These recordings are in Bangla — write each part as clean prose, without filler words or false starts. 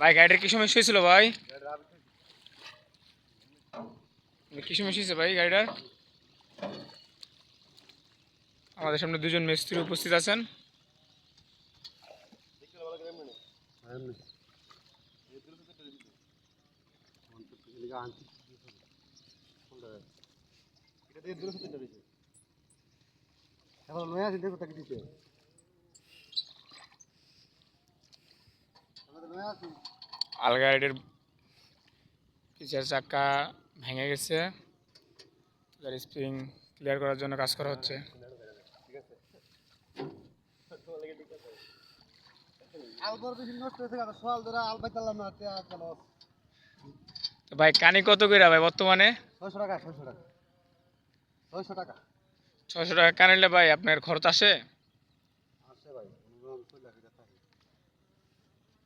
ভাই গাড়িটার কি সমস্যা হয়েছিল ভাই? কি সমস্যা হয়েছে ভাই গাড়িটার? আমাদের সামনে দুজন মিস্ত্রি উপস্থিত আছেন। আল গাড়ির পিছের চাকা ভেঙে গেছে, স্প্রিং ক্লিয়ার করার জন্য কাজ করা হচ্ছে। তো ভাই কানি কত করে ভাই বর্তমানে? 600 টাকা 600 টাকা 600 টাকা 600 টাকা কানিলে ভাই আপনার খরচ আসে? আসে ভাই মিনিমাম 6 লাখ টাকা থাকে।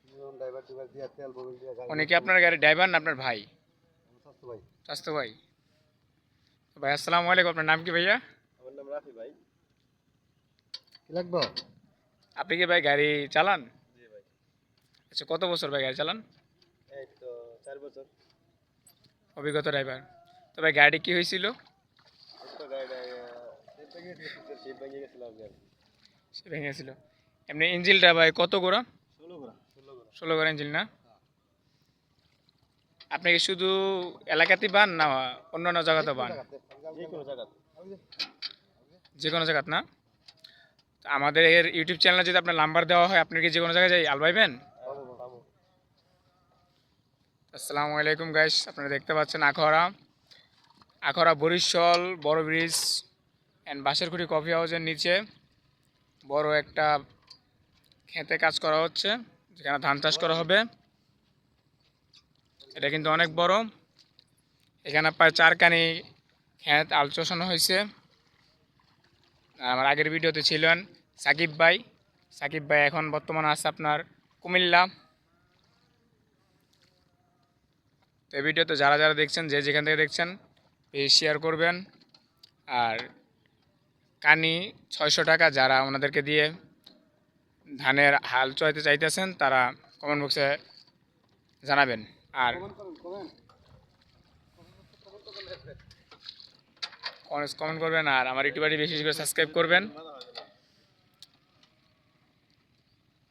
মিনিমাম ড্রাইভার দিয়া তেল বগল দিয়া গাড়ি। উনি কি আপনার গাড়ির ড্রাইভার না আপনার ভাই? স্বাস্থ্য ভাই। স্বাস্থ্য ভাই। তো ভাই আসসালামু আলাইকুম, আপনার নাম কি ভাইয়া? আমার নাম রাফি ভাই। কি লাগবে? আপনি কি ভাই গাড়ি চালান? জি ভাই। আচ্ছা, কত বছর ভাই গাড়ি চালান? এই তো 4 বছর। অভিজ্ঞতা ড্রাইভার। তো ভাই গাড়ি কি হয়েছিল? তো গাড়িটা সিট ভেঙে গেছিল আর সে ভেঙে গেছিল। এমনি ইঞ্জিনটা ভাই কত গোড়া? 16 ঘোড়া 16 ঘোড়া 16 গোড়া ইঞ্জিন না? আপনি কি শুধু এলাকাতেই পান না অন্যান্য জায়গাতে পান? যে কোনো জায়গা। যে কোনো জায়গাত না? তো আমাদের এর ইউটিউব চ্যানেলে যদি আপনার নাম্বার দেওয়া হয়, আপনি কি যে কোনো জায়গায় যাই আলবাইবেন? আসসালামু আলাইকুম গাইস, আপনারা দেখতে পাচ্ছেন আখড়া বরিশাল বড় ব্রিজ অ্যান্ড বাঁশেরকুটি কফি হাউসের নিচে বড় একটা খেতে কাজ করা হচ্ছে, যেখানে ধান চাষ করা হবে। এটা কিন্তু অনেক বড়। এখানে প্রায় 4 কানি ক্ষেত আল চষানো হয়েছে। আর আমার আগের ভিডিওতে ছিলেন সাকিব ভাই। সাকিব ভাই এখন বর্তমানে আছে আপনার কুমিল্লা। তো এই ভিডিওতে যারা যারা দেখছেন, যে যেখান থেকে দেখছেন, প্লিজ শেয়ার করবেন। আর কানি 600 টাকা যারা ওনাদেরকে দিয়ে ধানের হাল চড়াইতে চাইতেছেন, তারা কমেন্ট বক্সে জানাবেন। আর কমেন্ট করবেন, আর আমার ইউটিউবারটি বেশি বেশি করে সাবস্ক্রাইব করবেন।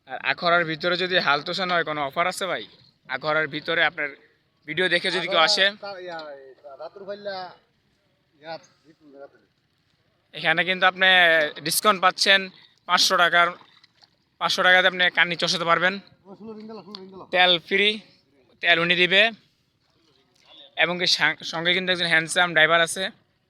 আর আখড়ার ভিতরে যদি হাল তোষানো হয়, কোনো অফার আছে ভাই? আখড়ার ভিতরে আপনার ভিডিও দেখে যদি কেউ আসে, এখানে কিন্তু আপনি ডিসকাউন্ট পাচ্ছেন 500 টাকার। 500 টাকাতে আপনি কানি চষাতে পারবেন। তেল ফ্রি, তেল উনি দিবে। এবং কি সঙ্গে কিন্তু একজন হ্যান্ডসাম ড্রাইভার আছে।